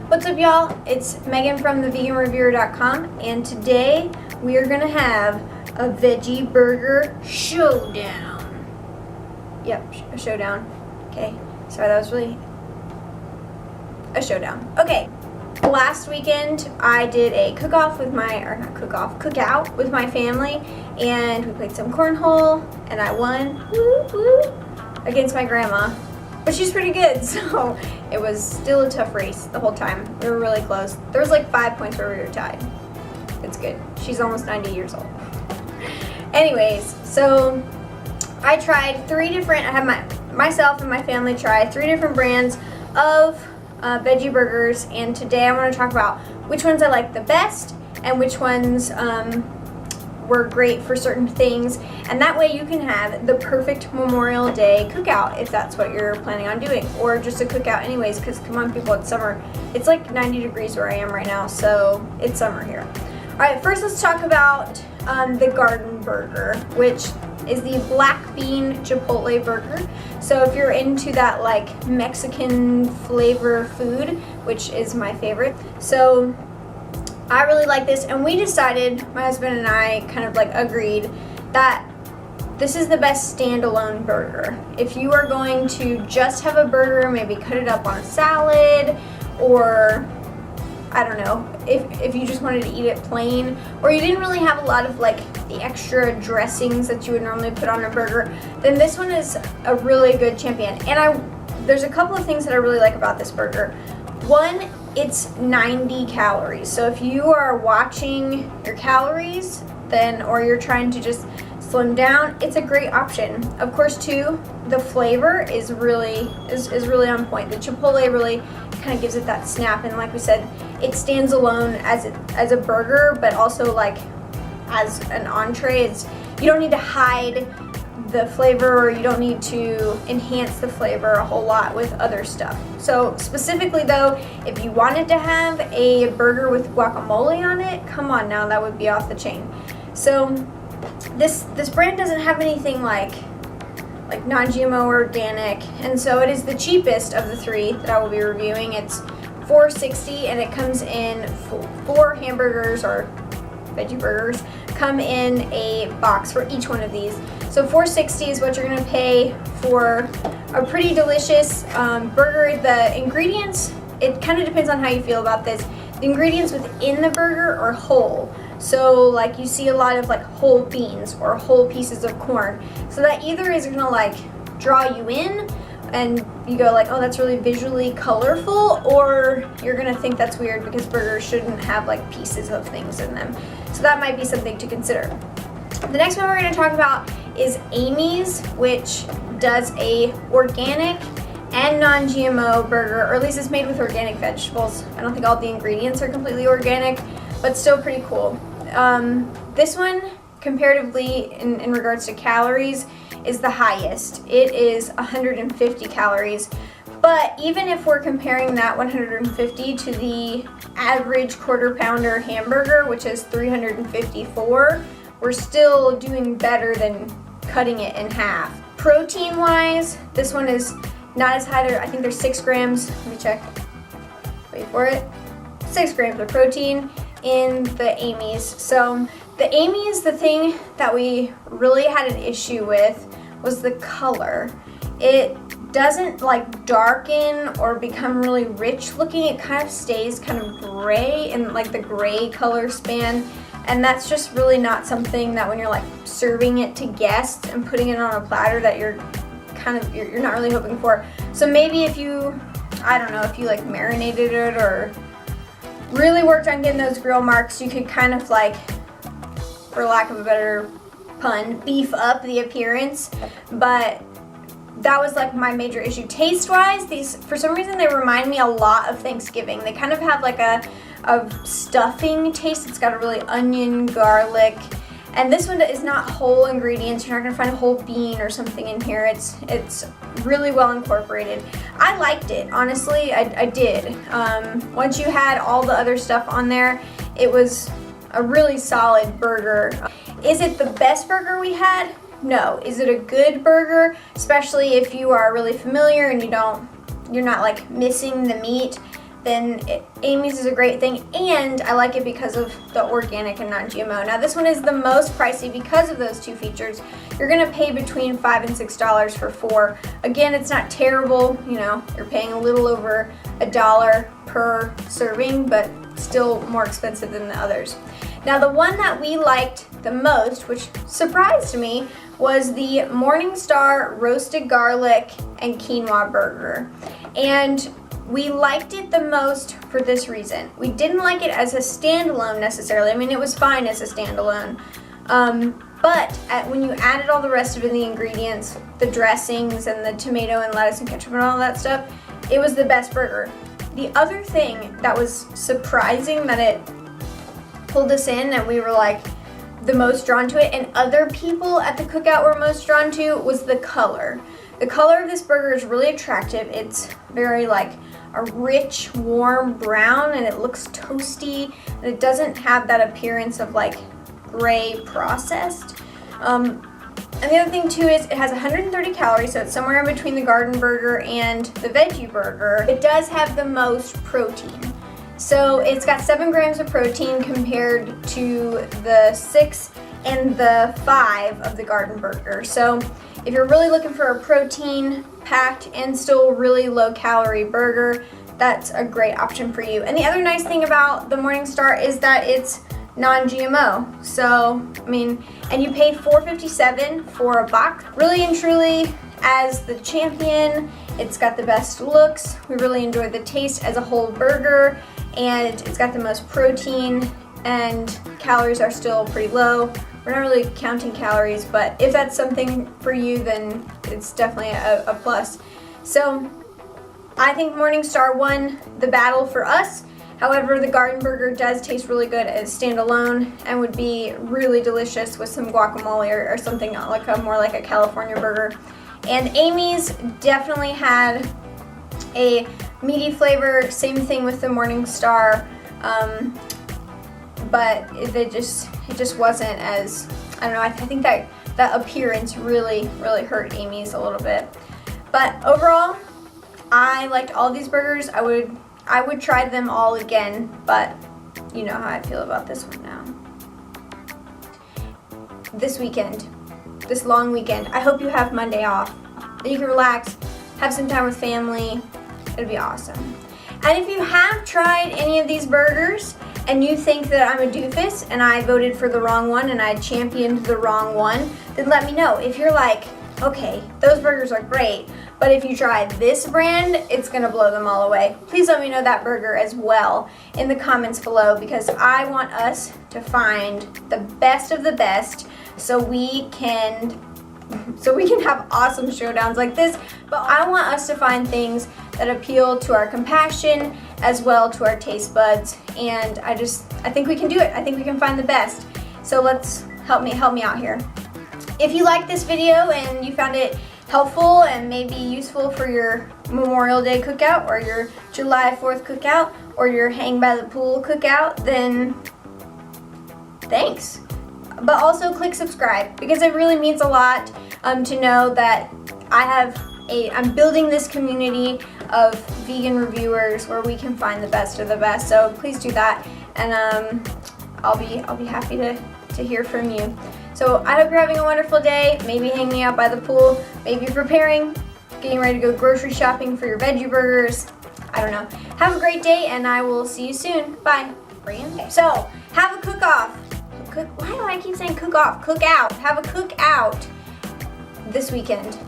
What's up, y'all? It's Megan from theveganreviewer.com, and today we are gonna have a veggie burger showdown. Yep, a showdown. Okay, sorry, that was really a showdown. Okay, last weekend I did a cookout with my family, and we played some cornhole, and I won against my grandma. But she's pretty good, so it was still a tough race the whole time. We were really close. There was like 5 points where we were tied. It's good. She's almost 90 years old. Anyways, so I tried myself and my family tried 3 different brands of veggie burgers, and today I want to talk about which ones I like the best and which ones were great for certain things, and that way you can have the perfect Memorial Day cookout if that's what you're planning on doing, or just a cookout anyways, because come on people, it's summer. It's like 90 degrees where I am right now, so it's summer here. Alright, first let's talk about the Gardenburger, which is the black bean Chipotle burger. So if you're into that like Mexican flavor food, which is my favorite, so I really like this, and we decided, my husband and I kind of like agreed that this is the best standalone burger. If you are going to just have a burger, maybe cut it up on a salad, or I don't know, if you just wanted to eat it plain, or you didn't really have a lot of like the extra dressings that you would normally put on a burger, then this one is a really good champion. And there's a couple of things that I really like about this burger. One, it's 90 calories. So if you are watching your calories, or you're trying to just slim down, it's a great option. Of course, too, the flavor is really on point. The Chipotle really kind of gives it that snap, and like we said, it stands alone as a burger, but also like as an entree. You don't need to hide the flavor, or you don't need to enhance the flavor a whole lot with other stuff. So specifically though, if you wanted to have a burger with guacamole on it, come on now, that would be off the chain. So this brand doesn't have anything like non-GMO or organic, and so it is the cheapest of the 3 that I will be reviewing. It's $4.60, and it comes in 4 hamburgers, or veggie burgers come in a box for each one of these. So $4.60 is what you're gonna pay for a pretty delicious burger. The ingredients, it kind of depends on how you feel about this. The ingredients within the burger are whole. So like you see a lot of like whole beans or whole pieces of corn. So that either is gonna like draw you in and you go like, oh, that's really visually colorful, or you're gonna think that's weird because burgers shouldn't have like pieces of things in them. So that might be something to consider. The next one we're gonna talk about is Amy's, which does a organic and non-GMO burger, or at least it's made with organic vegetables. I don't think all the ingredients are completely organic, but still pretty cool. This one, comparatively in regards to calories, is the highest. It is 150 calories. But even if we're comparing that 150 to the average quarter pounder hamburger, which is 354, we're still doing better than cutting it in half. Protein wise, this one is not as high. I think there's 6 grams. Let me check. Wait for it. 6 grams of protein in the Amy's. So the Amy's, the thing that we really had an issue with was the color. It doesn't like darken or become really rich looking. It kind of stays kind of gray, in like the gray color span, and that's just really not something that when you're like serving it to guests and putting it on a platter that you're not really hoping for. So maybe if you, I don't know, if you like marinated it or really worked on getting those grill marks, you could kind of like, for lack of a better pun, beef up the appearance. But that was like my major issue. Taste wise, these, for some reason, they remind me a lot of Thanksgiving. They kind of have like a stuffing taste. It's got a really onion, garlic, and this one is not whole ingredients. You're not gonna find a whole bean or something in here. It's really well incorporated. I liked it, honestly, I did. Once you had all the other stuff on there, it was a really solid burger. Is it the best burger we had? No. Is it a good burger? Especially if you are really familiar and you're not like missing the meat, then Amy's is a great thing, and I like it because of the organic and non-GMO. Now this one is the most pricey because of those two features. You're gonna pay between $5 and $6 for 4. Again, it's not terrible, you know, you're paying a little over $1 per serving, but still more expensive than the others. Now the one that we liked the most, which surprised me, was the MorningStar roasted garlic and quinoa burger. And we liked it the most for this reason. We didn't like it as a standalone necessarily. I mean, it was fine as a standalone. But when you added all the rest of the ingredients, the dressings and the tomato and lettuce and ketchup and all that stuff, it was the best burger. The other thing that was surprising that it pulled us in and we were like the most drawn to it, and other people at the Cookout were most drawn to, was the color. The color of this burger is really attractive. It's very like a rich, warm brown, and it looks toasty, and it doesn't have that appearance of like gray processed. And the other thing too is it has 130 calories, so it's somewhere in between the Gardenburger and the Veggie Burger. It does have the most protein. So it's got 7 grams of protein compared to the 6 and the 5 of the Gardenburger. So if you're really looking for a protein-packed and still really low-calorie burger, that's a great option for you. And the other nice thing about the MorningStar is that it's non-GMO. So, I mean, and you paid $4.57 for a box. Really and truly, as the champion, it's got the best looks. We really enjoyed the taste as a whole burger, and it's got the most protein, and calories are still pretty low. We're not really counting calories, but if that's something for you, then it's definitely a plus. So I think MorningStar won the battle for us. However, the Gardenburger does taste really good as standalone and would be really delicious with some guacamole or something like more like a California burger. And Amy's definitely had a meaty flavor, same thing with the MorningStar, but it just wasn't as, I don't know, I think that appearance really hurt Amy's a little bit. But overall, I liked all these burgers. I would try them all again, but you know how I feel about this one now. This weekend, this long weekend, I hope you have Monday off. You can relax, have some time with family. It'll be awesome. And if you have tried any of these burgers and you think that I'm a doofus and I voted for the wrong one and I championed the wrong one, then let me know. If you're like, okay, those burgers are great, but if you try this brand, it's gonna blow them all away. Please let me know that burger as well in the comments below, because I want us to find the best of the best so we can have awesome showdowns like this. But I want us to find things that appeal to our compassion as well to our taste buds, and I think we can do it. I think we can find the best. So let's help me out here. If you liked this video and you found it helpful and maybe useful for your Memorial Day cookout or your July 4th cookout or your hang by the pool cookout, then thanks. But also click subscribe, because it really means a lot to know that I'm building this community of vegan reviewers where we can find the best of the best. So please do that, and I'll be happy to hear from you. So I hope you're having a wonderful day, maybe hanging out by the pool, maybe preparing, getting ready to go grocery shopping for your veggie burgers. I don't know. Have a great day, and I will see you soon. Bye. So have a cook-off. Why do I keep saying cook-off? Cook-out. Have a cook-out this weekend.